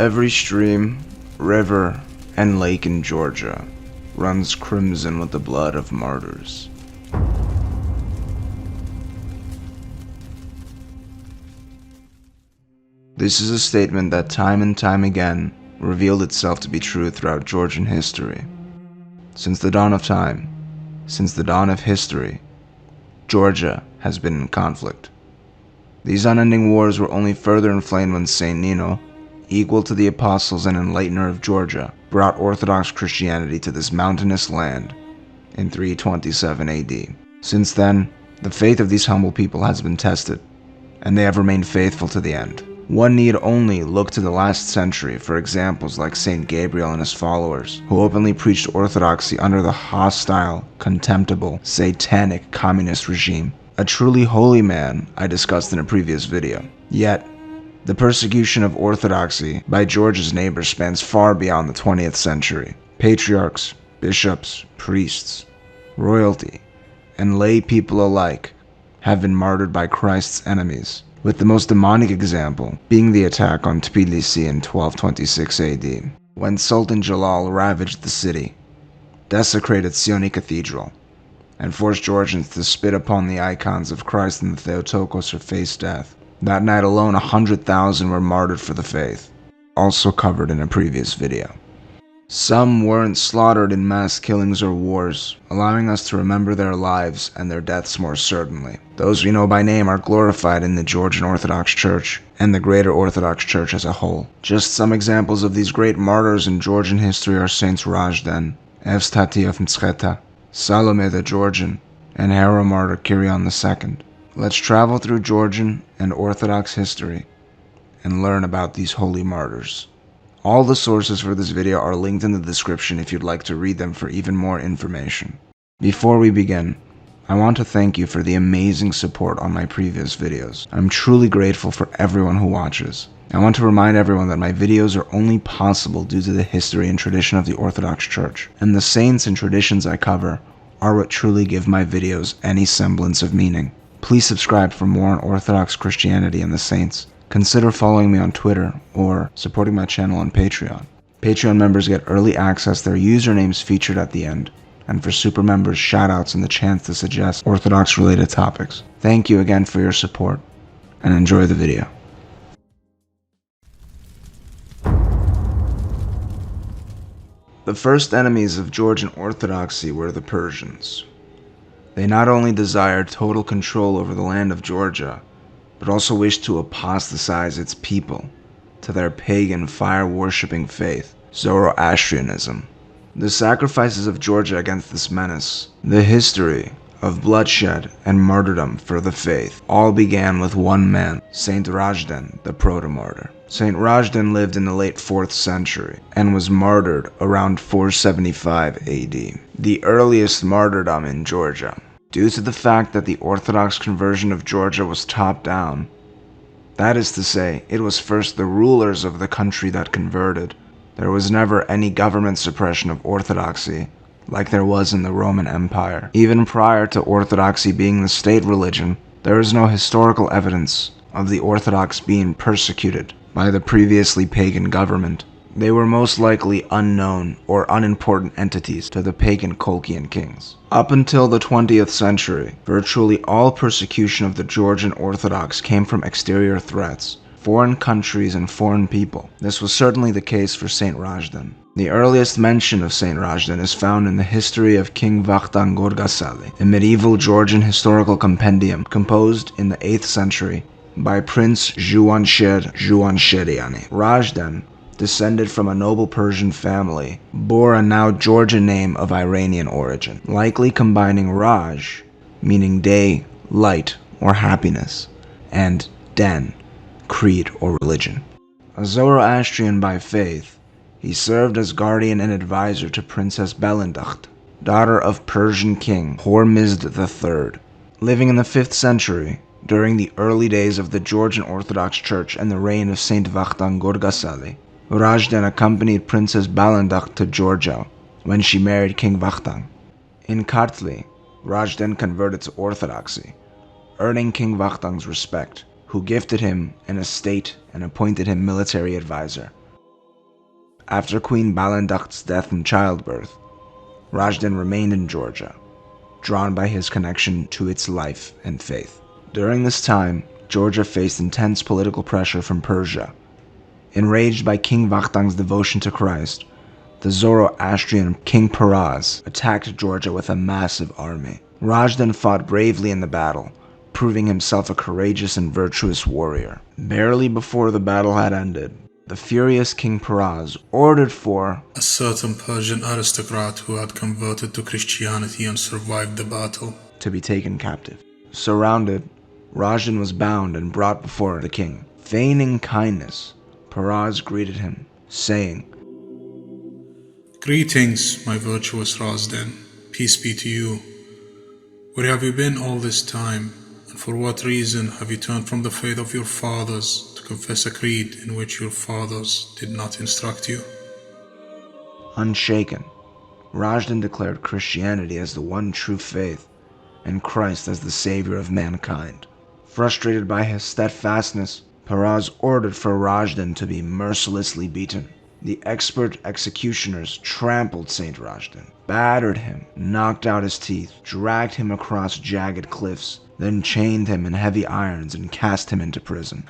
Every stream, river, and lake in Georgia runs crimson with the blood of martyrs. This is a statement that time and time again revealed itself to be true throughout Georgian history. Since the dawn of time, since the dawn of history, Georgia has been in conflict. These unending wars were only further inflamed when Saint Nino, equal to the apostles and enlightener of Georgia, brought Orthodox Christianity to this mountainous land in 327 AD. Since then, the faith of these humble people has been tested, and they have remained faithful to the end. One need only look to the last century for examples like Saint Gabriel and his followers, who openly preached orthodoxy under the hostile, contemptible, satanic communist regime. A truly holy man I discussed in a previous video. Yet, the persecution of orthodoxy by Georgia's neighbors spans far beyond the 20th century. Patriarchs, bishops, priests, royalty, and lay people alike have been martyred by Christ's enemies, with the most demonic example being the attack on Tbilisi in 1226 AD, when Sultan Jalal ravaged the city, desecrated Sioni Cathedral, and forced Georgians to spit upon the icons of Christ and the Theotokos or face death. That night alone, 100,000 were martyred for the faith, also covered in a previous video. Some weren't slaughtered in mass killings or wars, allowing us to remember their lives and their deaths more certainly. Those we know by name are glorified in the Georgian Orthodox Church and the greater Orthodox Church as a whole. Just some examples of these great martyrs in Georgian history are Saints Razhden, Evstati of Mtskheta, Salome the Georgian, and hero martyr Kirion II. Let's travel through Georgian and Orthodox history and learn about these holy martyrs. All the sources for this video are linked in the description if you'd like to read them for even more information. Before we begin, I want to thank you for the amazing support on my previous videos. I'm truly grateful for everyone who watches. I want to remind everyone that my videos are only possible due to the history and tradition of the Orthodox Church, and the saints and traditions I cover are what truly give my videos any semblance of meaning. Please subscribe for more on Orthodox Christianity and the saints. Consider following me on Twitter or supporting my channel on Patreon. Patreon members get early access, their usernames featured at the end, and for super members, shoutouts and the chance to suggest Orthodox related topics. Thank you again for your support, and enjoy the video. The first enemies of Georgian Orthodoxy were the Persians. They not only desired total control over the land of Georgia, but also wished to apostatize its people to their pagan fire-worshipping faith, Zoroastrianism. The sacrifices of Georgia against this menace, the history of bloodshed and martyrdom for the faith, all began with one man, Saint Razhden the Protomartyr. Saint Razhden lived in the late 4th century and was martyred around 475 AD, the earliest martyrdom in Georgia. Due to the fact that the Orthodox conversion of Georgia was top-down, that is to say, it was first the rulers of the country that converted. There was never any government suppression of Orthodoxy, like there was in the Roman Empire. Even prior to Orthodoxy being the state religion, there is no historical evidence of the Orthodox being persecuted by the previously pagan government. They were most likely unknown or unimportant entities to the pagan Colchian kings. Up until the 20th century, virtually all persecution of the Georgian Orthodox came from exterior threats, foreign countries and foreign people. This was certainly the case for Saint Razhden. The earliest mention of Saint Razhden is found in the history of King Vakhtang Gorgasali, a medieval Georgian historical compendium composed in the 8th century by Prince Juansher Juansheriani. Razhden, descended from a noble Persian family, bore a now Georgian name of Iranian origin, likely combining Raj, meaning day, light, or happiness, and Den, creed or religion. A Zoroastrian by faith, he served as guardian and advisor to Princess Belendakht, daughter of Persian king Hormizd III. Living in the 5th century, during the early days of the Georgian Orthodox Church and the reign of Saint Vakhtang Gorgasali, Razhden accompanied Princess Belendakht to Georgia when she married King Vakhtang. In Kartli, Razhden converted to Orthodoxy, earning King Vakhtang's respect, who gifted him an estate and appointed him military advisor. After Queen Balendakh's death in childbirth, Razhden remained in Georgia, drawn by his connection to its life and faith. During this time, Georgia faced intense political pressure from Persia. Enraged by King Vakhtang's devotion to Christ, the Zoroastrian King Peraz attacked Georgia with a massive army. Razhden fought bravely in the battle, proving himself a courageous and virtuous warrior. Barely before the battle had ended, the furious King Peraz ordered for a certain Persian aristocrat who had converted to Christianity and survived the battle to be taken captive. Surrounded, Razhden was bound and brought before the king. Feigning kindness, Peraz greeted him, saying, "Greetings, my virtuous Razhden. Peace be to you. Where have you been all this time, and for what reason have you turned from the faith of your fathers to confess a creed in which your fathers did not instruct you?" Unshaken, Razhden declared Christianity as the one true faith, and Christ as the savior of mankind. Frustrated by his steadfastness, Peraz ordered for Razhden to be mercilessly beaten. The expert executioners trampled Saint Razhden, battered him, knocked out his teeth, dragged him across jagged cliffs, then chained him in heavy irons and cast him into prison.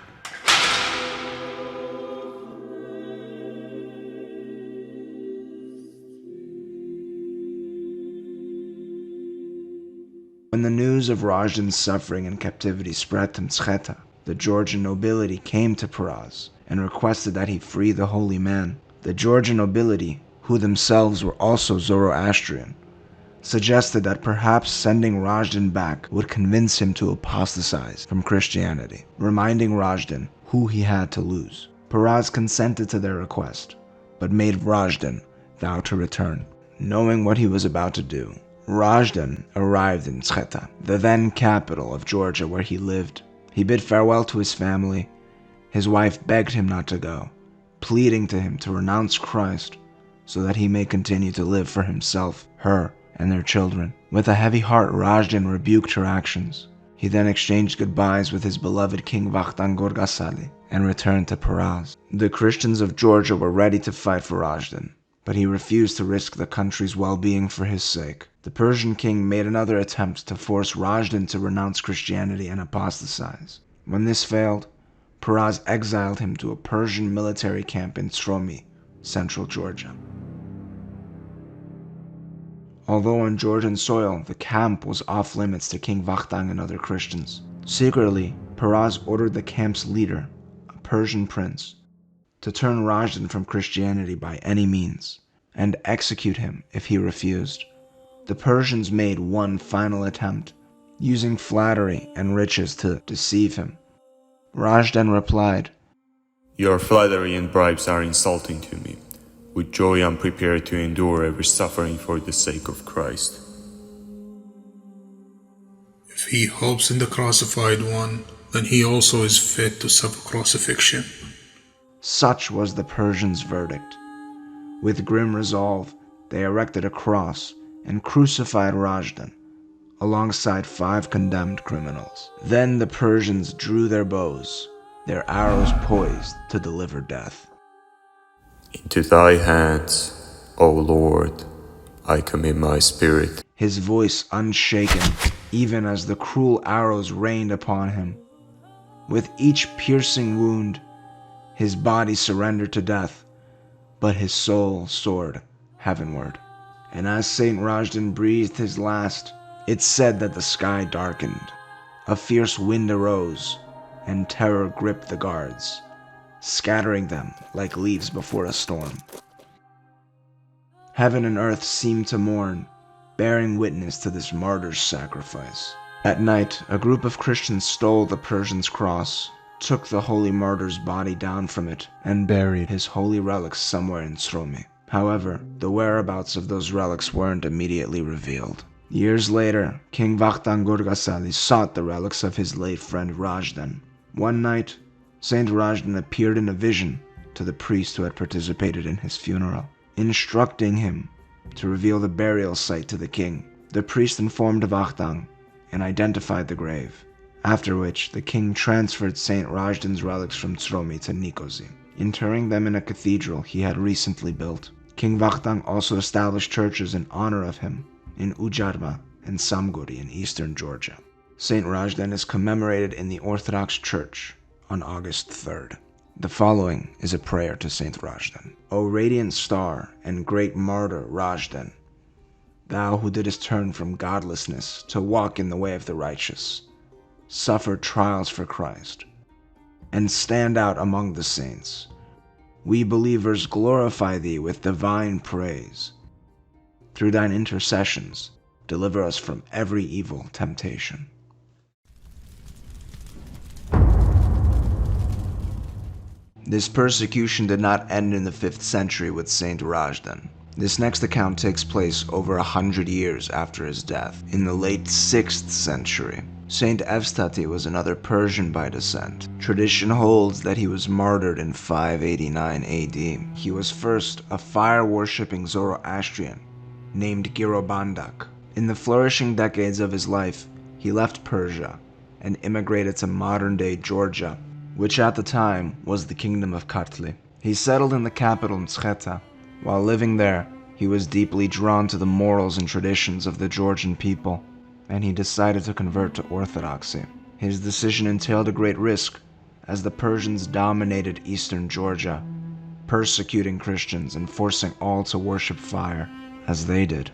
When the news of Razhden's suffering and captivity spread to Mtskheta, the Georgian nobility came to Peraz and requested that he free the holy man. The Georgian nobility, who themselves were also Zoroastrian, suggested that perhaps sending Razhden back would convince him to apostatize from Christianity, reminding Razhden who he had to lose. Peraz consented to their request, but made Razhden vow to return. Knowing what he was about to do, Razhden arrived in Mtskheta, the then capital of Georgia where he lived. He bid farewell to his family. His wife begged him not to go, pleading to him to renounce Christ so that he may continue to live for himself, her, and their children. With a heavy heart, Razhden rebuked her actions. He then exchanged goodbyes with his beloved King Vakhtang Gorgasali and returned to Peraz. The Christians of Georgia were ready to fight for Razhden, but he refused to risk the country's well-being for his sake. The Persian king made another attempt to force Razhden to renounce Christianity and apostatize. When this failed, Peraz exiled him to a Persian military camp in Tromi, central Georgia. Although on Georgian soil, the camp was off-limits to King Vakhtang and other Christians. Secretly, Peraz ordered the camp's leader, a Persian prince, to turn Razhden from Christianity by any means, and execute him if he refused. The Persians made one final attempt, using flattery and riches to deceive him. Razhden replied, "Your flattery and bribes are insulting to me. With joy I am prepared to endure every suffering for the sake of Christ." If he hopes in the crucified one, then he also is fit to suffer crucifixion. Such was the Persians' verdict. With grim resolve, they erected a cross and crucified Razhden, alongside 5 condemned criminals. Then the Persians drew their bows, their arrows poised to deliver death. "Into thy hands, O Lord, I commit my spirit." His voice unshaken, even as the cruel arrows rained upon him. With each piercing wound, his body surrendered to death, but his soul soared heavenward. And as Saint Razhden breathed his last, it said that the sky darkened. A fierce wind arose, and terror gripped the guards, scattering them like leaves before a storm. Heaven and earth seemed to mourn, bearing witness to this martyr's sacrifice. At night, a group of Christians stole the Persian's cross, took the holy martyr's body down from it, and buried his holy relics somewhere in Tromi. However, the whereabouts of those relics weren't immediately revealed. Years later, King Vakhtang Gorgasali sought the relics of his late friend Razhden. One night, Saint Razhden appeared in a vision to the priest who had participated in his funeral, instructing him to reveal the burial site to the king. The priest informed Vakhtang and identified the grave, after which the king transferred Saint Razhden's relics from Tromi to Nicosia. interring them in a cathedral he had recently built. King Vakhtang also established churches in honor of him in Ujarma and Samguri in eastern Georgia. Saint Razhden is commemorated in the Orthodox Church on August 3rd. The following is a prayer to Saint Razhden. O radiant star and great martyr Razhden, thou who didst turn from godlessness to walk in the way of the righteous, suffer trials for Christ, and stand out among the saints, we believers glorify thee with divine praise. Through thine intercessions, deliver us from every evil temptation. This persecution did not end in the 5th century with Saint Razhden. This next account takes place over 100 years after his death, in the late 6th century. Saint Evstati was another Persian by descent. Tradition holds that he was martyred in 589 AD. He was first a fire-worshipping Zoroastrian named Girobandak. In the flourishing decades of his life, he left Persia and immigrated to modern-day Georgia, which at the time was the kingdom of Kartli. He settled in the capital Mtskheta. While living there, he was deeply drawn to the morals and traditions of the Georgian people, and he decided to convert to Orthodoxy. His decision entailed a great risk, as the Persians dominated eastern Georgia, persecuting Christians and forcing all to worship fire, as they did.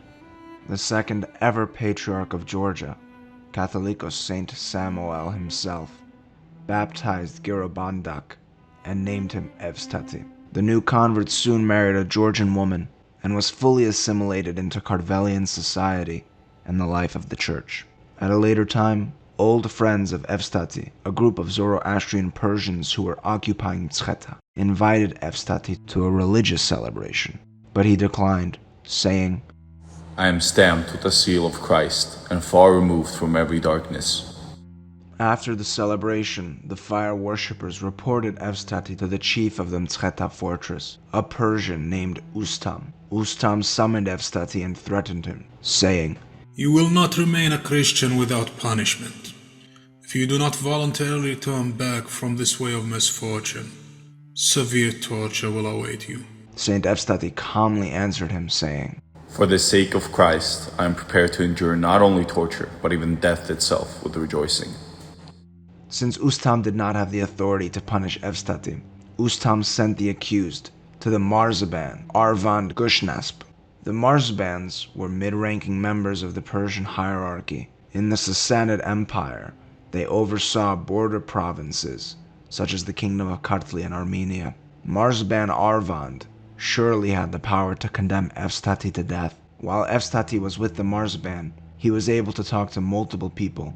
The second ever Patriarch of Georgia, Catholicos Saint Samoel himself, baptized Girobandak and named him Evstati. The new convert soon married a Georgian woman and was fully assimilated into Kartvelian society and the life of the church. At a later time, old friends of Evstati, a group of Zoroastrian Persians who were occupying Mtskheta, invited Evstati to a religious celebration, but he declined, saying, I am stamped with the seal of Christ and far removed from every darkness. After the celebration, the fire worshippers reported Evstati to the chief of the Mtskheta fortress, a Persian named Ustam. Ustam summoned Evstati and threatened him, saying, You will not remain a Christian without punishment. If you do not voluntarily turn back from this way of misfortune, severe torture will await you. Saint Evstati calmly answered him, saying, For the sake of Christ, I am prepared to endure not only torture, but even death itself with rejoicing. Since Ustam did not have the authority to punish Evstati, Ustam sent the accused to the Marzban, Arvand Gushnasp. The Marzbans were mid-ranking members of the Persian hierarchy. In the Sassanid Empire, they oversaw border provinces, such as the Kingdom of Kartli and Armenia. Marzban Arvand surely had the power to condemn Evstati to death. While Evstati was with the Marzban, he was able to talk to multiple people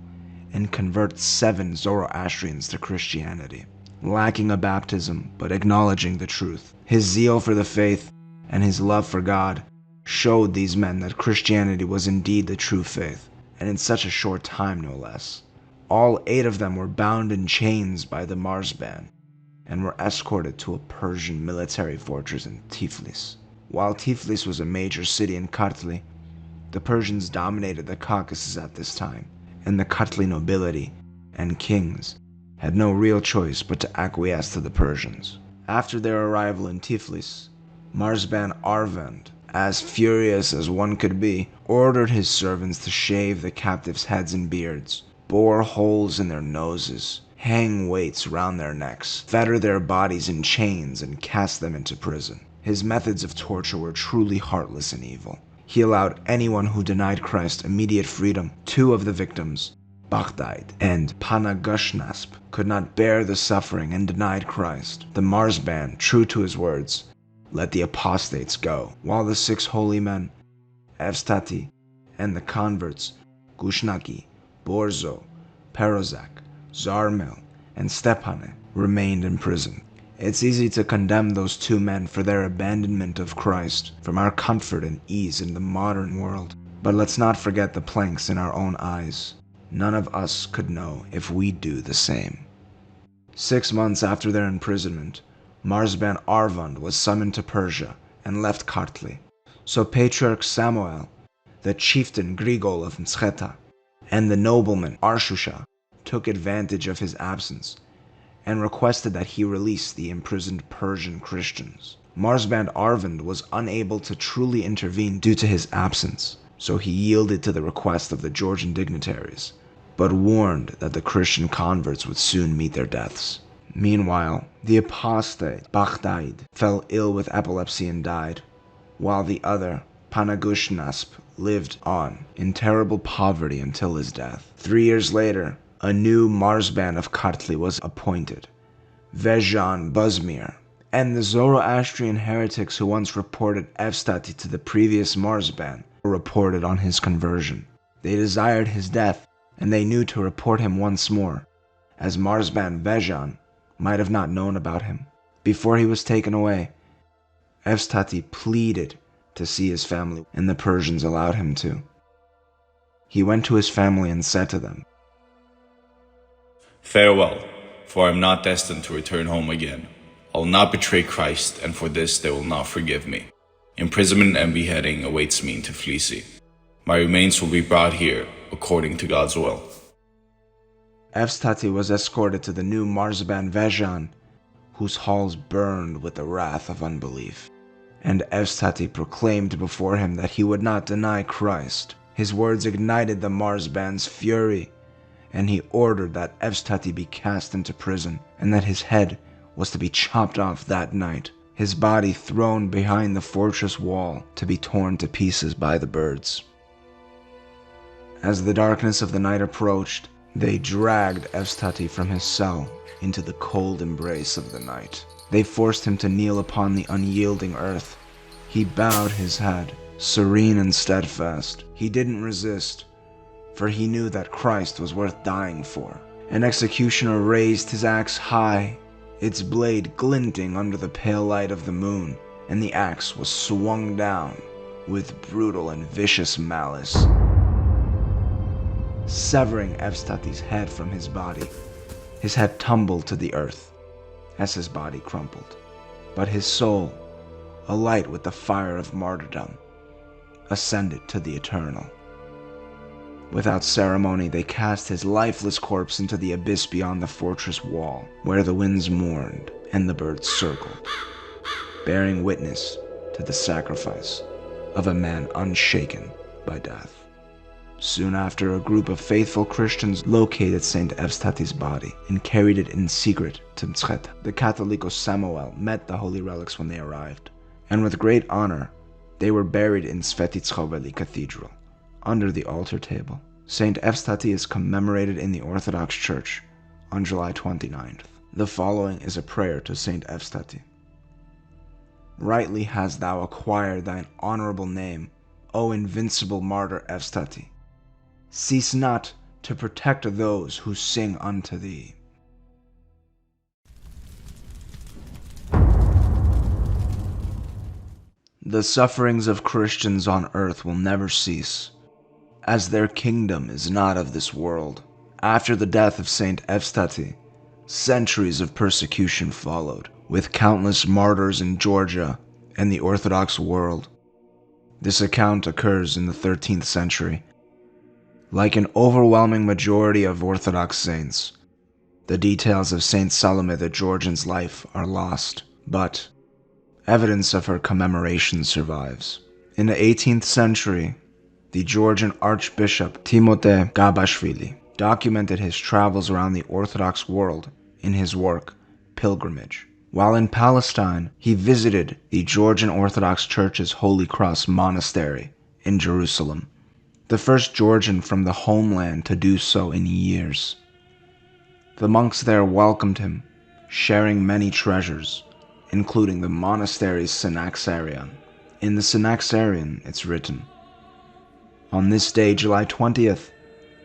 and convert 7 Zoroastrians to Christianity, lacking a baptism but acknowledging the truth. His zeal for the faith and his love for God showed these men that Christianity was indeed the true faith, and in such a short time no less. All 8 of them were bound in chains by the Marzban and were escorted to a Persian military fortress in Tiflis. While Tiflis was a major city in Kartli, the Persians dominated the Caucasus at this time, and the Kartli nobility and kings had no real choice but to acquiesce to the Persians. After their arrival in Tiflis, Marzban Arvand, as furious as one could be, ordered his servants to shave the captives' heads and beards, bore holes in their noses, hang weights round their necks, fetter their bodies in chains, and cast them into prison. His methods of torture were truly heartless and evil. He allowed anyone who denied Christ immediate freedom. 2 of the victims, Vakhtang and Panagushnasp, could not bear the suffering and denied Christ. The Marzban, true to his words, let the apostates go, while the 6 holy men, Evstati, and the converts, Gushnaki, Borzo, Perozak, Zarmel, and Stepane, remained in prison. It's easy to condemn those 2 men for their abandonment of Christ from our comfort and ease in the modern world. But let's not forget the planks in our own eyes. None of us could know if we do the same. 6 months after their imprisonment, Marzban Arvand was summoned to Persia and left Kartli. So Patriarch Samoel, the chieftain Grigol of Mtskheta, and the nobleman Arshusha took advantage of his absence and requested that he release the imprisoned Persian Christians. Marzban Arvind was unable to truly intervene due to his absence, so he yielded to the request of the Georgian dignitaries, but warned that the Christian converts would soon meet their deaths. Meanwhile, the apostate Vakhtang fell ill with epilepsy and died, while the other, Panagushnasp, lived on in terrible poverty until his death. 3 years later, a new Marzban of Kartli was appointed, Vejan Buzmir, and the Zoroastrian heretics who once reported Evstati to the previous Marzban reported on his conversion. They desired his death, and they knew to report him once more, as Marzban Vejan might have not known about him. Before he was taken away, Evstati pleaded to see his family, and the Persians allowed him to. He went to his family and said to them, "Farewell, for I am not destined to return home again. I will not betray Christ, and for this they will not forgive me. Imprisonment and beheading awaits me in Tbilisi. My remains will be brought here, according to God's will." Evstati was escorted to the new Marzban Vejan, whose halls burned with the wrath of unbelief. And Evstati proclaimed before him that he would not deny Christ. His words ignited the Marzban's fury, and he ordered that Evstati be cast into prison, and that his head was to be chopped off that night, his body thrown behind the fortress wall to be torn to pieces by the birds. As the darkness of the night approached, they dragged Evstati from his cell into the cold embrace of the night. They forced him to kneel upon the unyielding earth. He bowed his head, serene and steadfast. He didn't resist, for he knew that Christ was worth dying for. An executioner raised his axe high, its blade glinting under the pale light of the moon, and the axe was swung down with brutal and vicious malice, severing Evstati's head from his body. His head tumbled to the earth as his body crumpled, but his soul, alight with the fire of martyrdom, ascended to the eternal. Without ceremony, they cast his lifeless corpse into the abyss beyond the fortress wall, where the winds mourned and the birds circled, bearing witness to the sacrifice of a man unshaken by death. Soon after, a group of faithful Christians located Saint Evstati's body and carried it in secret to Mtskheta. The Catholicos Samoel met the holy relics when they arrived, and with great honor, they were buried in Svetitskhoveli Cathedral, under the altar table. Saint Evstati is commemorated in the Orthodox Church on July 29th. The following is a prayer to Saint Evstati. Rightly hast thou acquired thine honorable name, O invincible martyr Evstati. Cease not to protect those who sing unto thee. The sufferings of Christians on earth will never cease, as their kingdom is not of this world. After the death of Saint Evstati, centuries of persecution followed, with countless martyrs in Georgia and the Orthodox world. This account occurs in the 13th century. Like an overwhelming majority of Orthodox saints, the details of Saint Salome the Georgian's life are lost, but evidence of her commemoration survives. In the 18th century, the Georgian Archbishop Timote Gabashvili documented his travels around the Orthodox world in his work, Pilgrimage. While in Palestine, he visited the Georgian Orthodox Church's Holy Cross Monastery in Jerusalem, the first Georgian from the homeland to do so in years. The monks there welcomed him, sharing many treasures, including the monastery's Synaxarion. In the Synaxarion, it's written, "On this day, July 20th,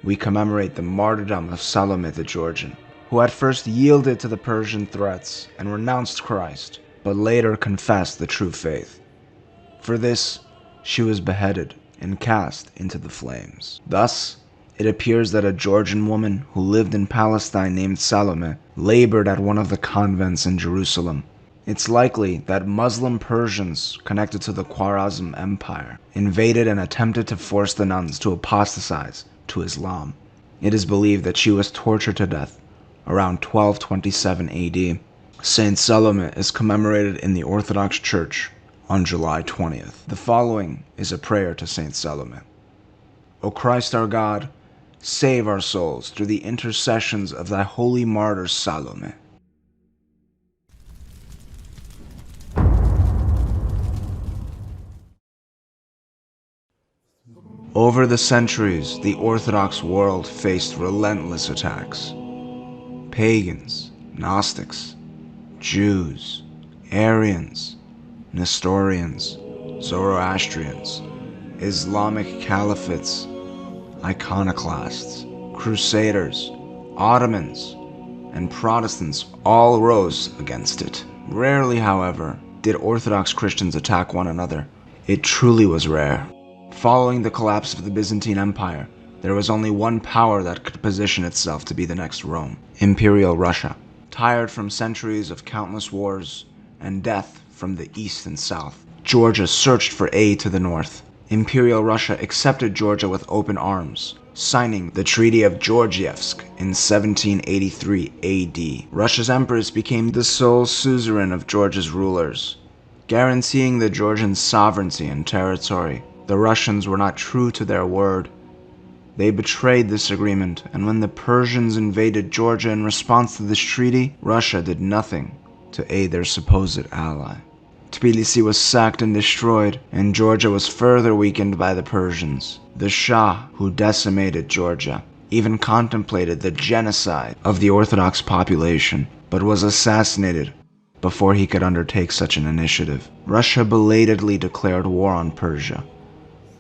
we commemorate the martyrdom of Salome the Georgian, who at first yielded to the Persian threats and renounced Christ, but later confessed the true faith. For this, she was beheaded and cast into the flames." Thus, it appears that a Georgian woman who lived in Palestine named Salome labored at one of the convents in Jerusalem. It's likely that Muslim Persians connected to the Khwarezm Empire invaded and attempted to force the nuns to apostatize to Islam. It is believed that she was tortured to death around 1227 AD. Saint Salome is commemorated in the Orthodox Church on July 20th. The following is a prayer to Saint Salome. O Christ our God, save our souls through the intercessions of thy holy martyr Salome. Over the centuries, the Orthodox world faced relentless attacks. Pagans, Gnostics, Jews, Arians, Nestorians, Zoroastrians, Islamic caliphates, iconoclasts, Crusaders, Ottomans, and Protestants all rose against it. Rarely, however, did Orthodox Christians attack one another. It truly was rare. Following the collapse of the Byzantine Empire, there was only one power that could position itself to be the next Rome: Imperial Russia. Tired from centuries of countless wars and death from the east and south, Georgia searched for aid to the north. Imperial Russia accepted Georgia with open arms, signing the Treaty of Georgievsk in 1783 AD. Russia's empress became the sole suzerain of Georgia's rulers, guaranteeing the Georgians sovereignty and territory. The Russians were not true to their word. They betrayed this agreement, and when the Persians invaded Georgia in response to this treaty, Russia did nothing to aid their supposed ally. Tbilisi was sacked and destroyed, and Georgia was further weakened by the Persians. The Shah, who decimated Georgia, even contemplated the genocide of the Orthodox population, but was assassinated before he could undertake such an initiative. Russia belatedly declared war on Persia,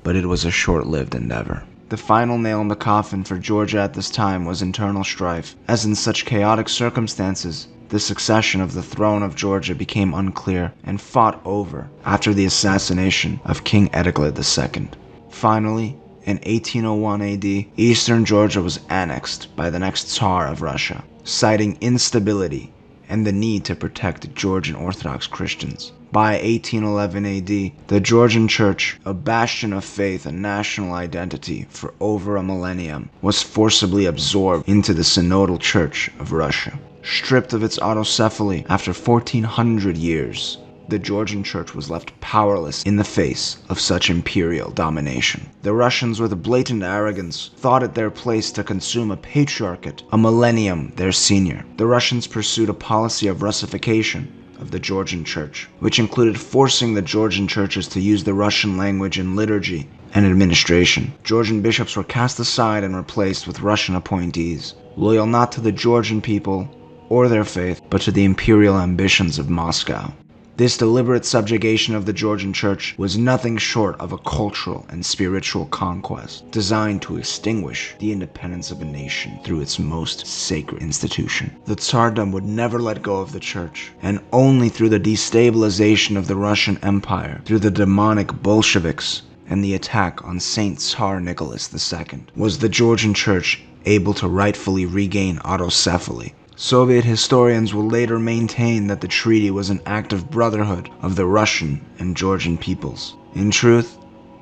but it was a short-lived endeavor. The final nail in the coffin for Georgia at this time was internal strife. As in such chaotic circumstances, the succession of the throne of Georgia became unclear and fought over after the assassination of King Edigle II. Finally, in 1801 AD, eastern Georgia was annexed by the next Tsar of Russia, citing instability and the need to protect Georgian Orthodox Christians. By 1811 AD, the Georgian Church, a bastion of faith and national identity for over a millennium, was forcibly absorbed into the Synodal Church of Russia. Stripped of its autocephaly after 1400 years, the Georgian Church was left powerless in the face of such imperial domination. The Russians, with blatant arrogance, thought it their place to consume a patriarchate a millennium their senior. The Russians pursued a policy of Russification of the Georgian Church, which included forcing the Georgian churches to use the Russian language in liturgy and administration. Georgian bishops were cast aside and replaced with Russian appointees, loyal not to the Georgian people or their faith, but to the imperial ambitions of Moscow. This deliberate subjugation of the Georgian Church was nothing short of a cultural and spiritual conquest designed to extinguish the independence of a nation through its most sacred institution. The Tsardom would never let go of the Church, and only through the destabilization of the Russian Empire, through the demonic Bolsheviks, and the attack on Saint Tsar Nicholas II, was the Georgian Church able to rightfully regain autocephaly. Soviet historians will later maintain that the treaty was an act of brotherhood of the Russian and Georgian peoples. In truth,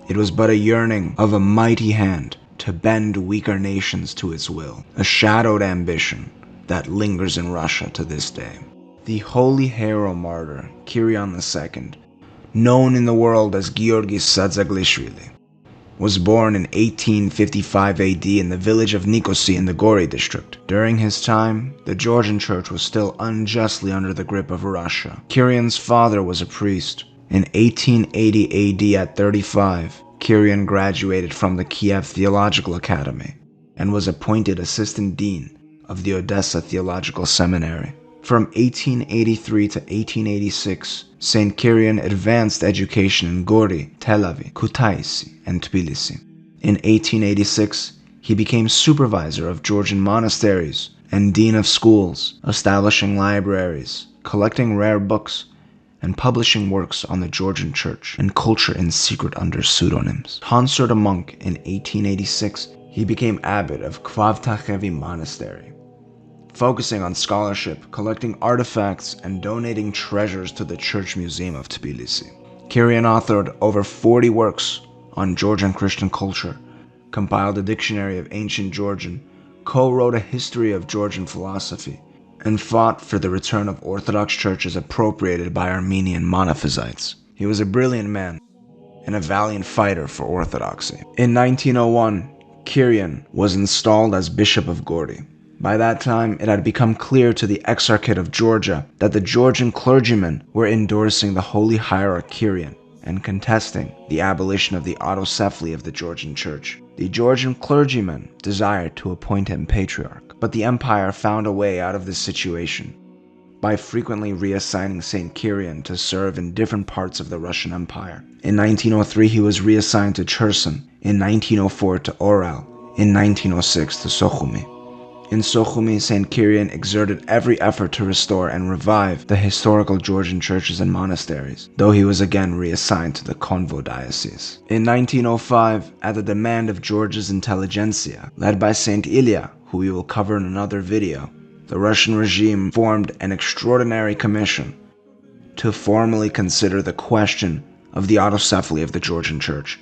it was but a yearning of a mighty hand to bend weaker nations to its will, a shadowed ambition that lingers in Russia to this day. The holy hero martyr Kirion II, known in the world as Georgi Sadzaglishvili, was born in 1855 AD in the village of Nikosi in the Gori district. During his time, the Georgian Church was still unjustly under the grip of Russia. Kirion's father was a priest. In 1880 AD at 35, Kirion graduated from the Kiev Theological Academy and was appointed assistant dean of the Odessa Theological Seminary. From 1883 to 1886, St. Kirion advanced education in Gori, Tel Aviv, Kutaisi, and Tbilisi. In 1886, he became supervisor of Georgian monasteries and dean of schools, establishing libraries, collecting rare books, and publishing works on the Georgian Church and culture in secret under pseudonyms. Tonsured a monk in 1886, he became abbot of Chavchavadze Monastery, focusing on scholarship, collecting artifacts, and donating treasures to the Church Museum of Tbilisi. Kirion authored over 40 works on Georgian Christian culture, compiled a dictionary of ancient Georgian, co-wrote a history of Georgian philosophy, and fought for the return of Orthodox churches appropriated by Armenian Monophysites. He was a brilliant man and a valiant fighter for orthodoxy. In 1901, Kirion was installed as Bishop of Gori. By that time, it had become clear to the Exarchate of Georgia that the Georgian clergymen were endorsing the Holy Hierarch Kirion and contesting the abolition of the autocephaly of the Georgian Church. The Georgian clergymen desired to appoint him Patriarch, but the empire found a way out of this situation by frequently reassigning Saint Kirion to serve in different parts of the Russian Empire. In 1903, he was reassigned to Cherson, in 1904 to Orel, in 1906 to Sukhumi. In Sukhumi, Saint Kirion exerted every effort to restore and revive the historical Georgian churches and monasteries, though he was again reassigned to the Konvo diocese. In 1905, at the demand of Georgia's intelligentsia, led by Saint Ilia, who we will cover in another video, the Russian regime formed an extraordinary commission to formally consider the question of the autocephaly of the Georgian Church.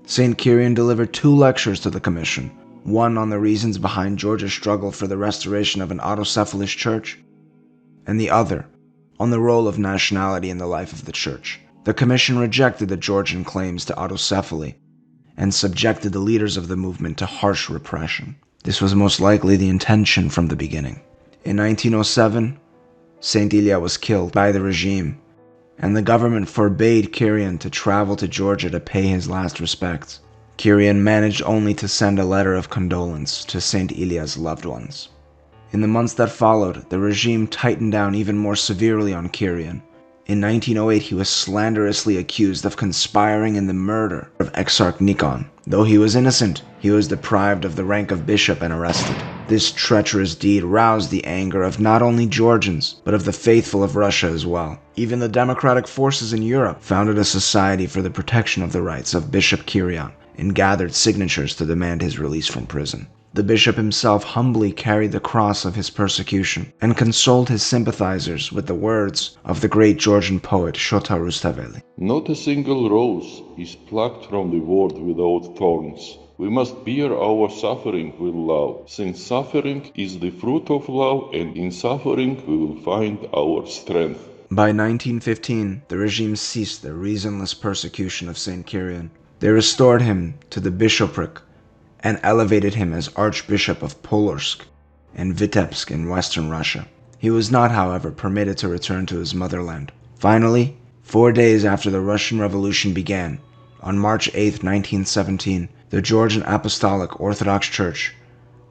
Saint Kirion delivered 2 lectures to the commission, one on the reasons behind Georgia's struggle for the restoration of an autocephalous church, and the other on the role of nationality in the life of the church. The commission rejected the Georgian claims to autocephaly and subjected the leaders of the movement to harsh repression. This was most likely the intention from the beginning. In 1907, Saint Ilia was killed by the regime, and the government forbade Kirion to travel to Georgia to pay his last respects. Kirion managed only to send a letter of condolence to Saint Ilia's loved ones. In the months that followed, the regime tightened down even more severely on Kirion. In 1908, he was slanderously accused of conspiring in the murder of Exarch Nikon. Though he was innocent, he was deprived of the rank of bishop and arrested. This treacherous deed roused the anger of not only Georgians, but of the faithful of Russia as well. Even the democratic forces in Europe founded a society for the protection of the rights of Bishop Kirion and gathered signatures to demand his release from prison. The bishop himself humbly carried the cross of his persecution and consoled his sympathizers with the words of the great Georgian poet Shota Rustaveli. Not a single rose is plucked from the world without thorns. We must bear our suffering with love, since suffering is the fruit of love, and in suffering we will find our strength. By 1915, the regime ceased their reasonless persecution of Saint Kirion. They restored him to the bishopric and elevated him as Archbishop of Polotsk and Vitebsk in western Russia. He was not, however, permitted to return to his motherland. Finally, 4 days after the Russian Revolution began, on March 8, 1917, the Georgian Apostolic Orthodox Church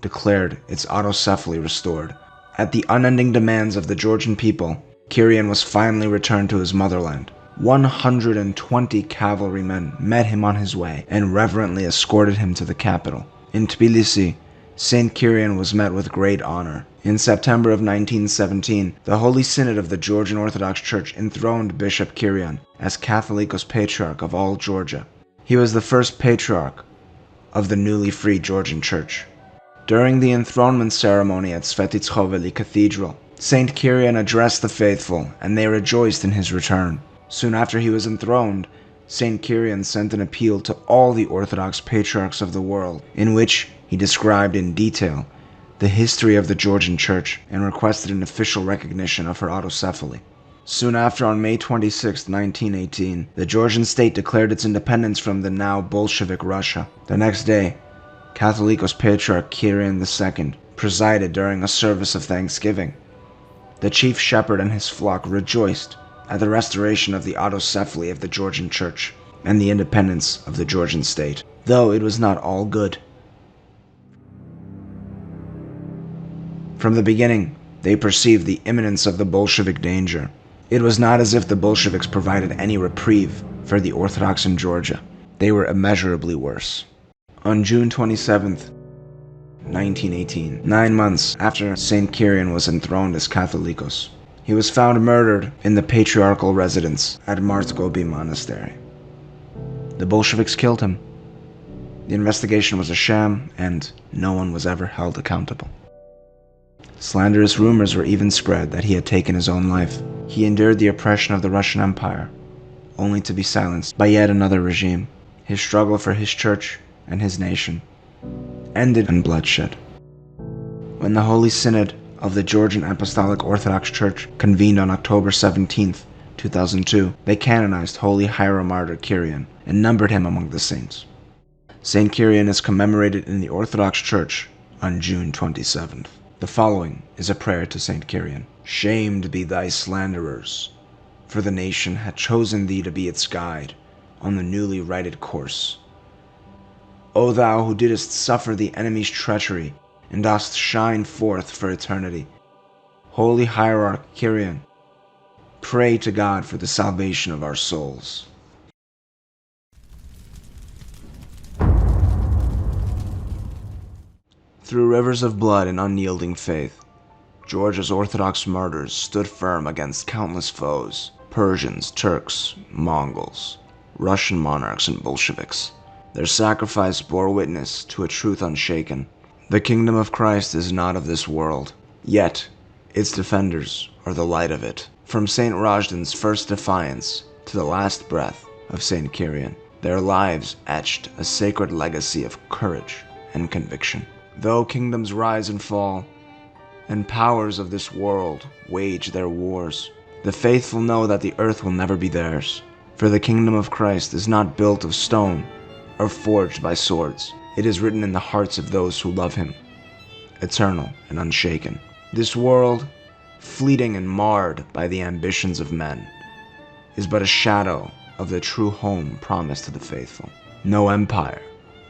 declared its autocephaly restored. At the unending demands of the Georgian people, Kirion was finally returned to his motherland. 120 cavalrymen met him on his way and reverently escorted him to the capital. In Tbilisi, Saint Kirion was met with great honor. In September of 1917, the Holy Synod of the Georgian Orthodox Church enthroned Bishop Kirion as Catholicos Patriarch of all Georgia. He was the first Patriarch of the newly freed Georgian Church. During the enthronement ceremony at Svetitskhoveli Cathedral, Saint Kirion addressed the faithful, and they rejoiced in his return. Soon after he was enthroned, Saint Kirion sent an appeal to all the Orthodox Patriarchs of the world, in which he described in detail the history of the Georgian Church and requested an official recognition of her autocephaly. Soon after, on May 26, 1918, the Georgian state declared its independence from the now Bolshevik Russia. The next day, Catholicos Patriarch Kirion II presided during a service of thanksgiving. The chief shepherd and his flock rejoiced at the restoration of the autocephaly of the Georgian Church and the independence of the Georgian state, though it was not all good. From the beginning, they perceived the imminence of the Bolshevik danger. It was not as if the Bolsheviks provided any reprieve for the Orthodox in Georgia. They were immeasurably worse. On June 27, 1918, 9 months after Saint Kirion was enthroned as Catholicos, he was found murdered in the patriarchal residence at Marzban Monastery. The Bolsheviks killed him. The investigation was a sham, and no one was ever held accountable. Slanderous rumors were even spread that he had taken his own life. He endured the oppression of the Russian Empire, only to be silenced by yet another regime. His struggle for his church and his nation ended in bloodshed. When the Holy Synod of the Georgian Apostolic Orthodox Church convened on October 17, 2002, they canonized Holy Hieromartyr Kirion and numbered him among the saints. Saint Kirion is commemorated in the Orthodox Church on June 27th. The following is a prayer to Saint Kirion. Shamed be thy slanderers, for the nation had chosen thee to be its guide on the newly righted course. O thou who didst suffer the enemy's treachery and dost shine forth for eternity, Holy Hierarch Kirion, pray to God for the salvation of our souls. Through rivers of blood and unyielding faith, Georgia's Orthodox martyrs stood firm against countless foes: Persians, Turks, Mongols, Russian monarchs, and Bolsheviks. Their sacrifice bore witness to a truth unshaken. The kingdom of Christ is not of this world, yet its defenders are the light of it. From Saint Razhden's first defiance to the last breath of Saint Kirion, their lives etched a sacred legacy of courage and conviction. Though kingdoms rise and fall, and powers of this world wage their wars, the faithful know that the earth will never be theirs. For the kingdom of Christ is not built of stone or forged by swords. It is written in the hearts of those who love him, eternal and unshaken. This world, fleeting and marred by the ambitions of men, is but a shadow of the true home promised to the faithful. No empire,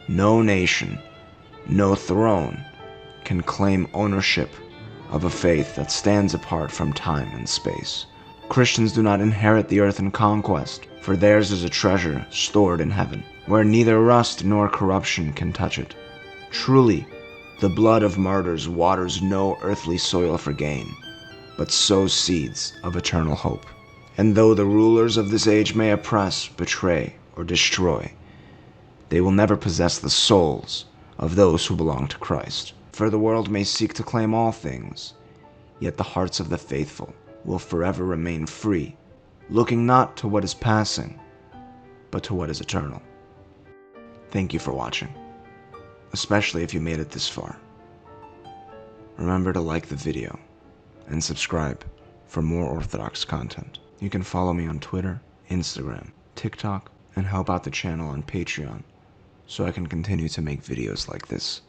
no nation, no throne can claim ownership of a faith that stands apart from time and space. Christians do not inherit the earth in conquest, for theirs is a treasure stored in heaven, where neither rust nor corruption can touch it. Truly, the blood of martyrs waters no earthly soil for gain, but sows seeds of eternal hope. And though the rulers of this age may oppress, betray, or destroy, they will never possess the souls of those who belong to Christ. For the world may seek to claim all things, yet the hearts of the faithful will forever remain free, looking not to what is passing, but to what is eternal. Thank you for watching, especially if you made it this far. Remember to like the video and subscribe for more Orthodox content. You can follow me on Twitter, Instagram, TikTok, and help out the channel on Patreon so I can continue to make videos like this.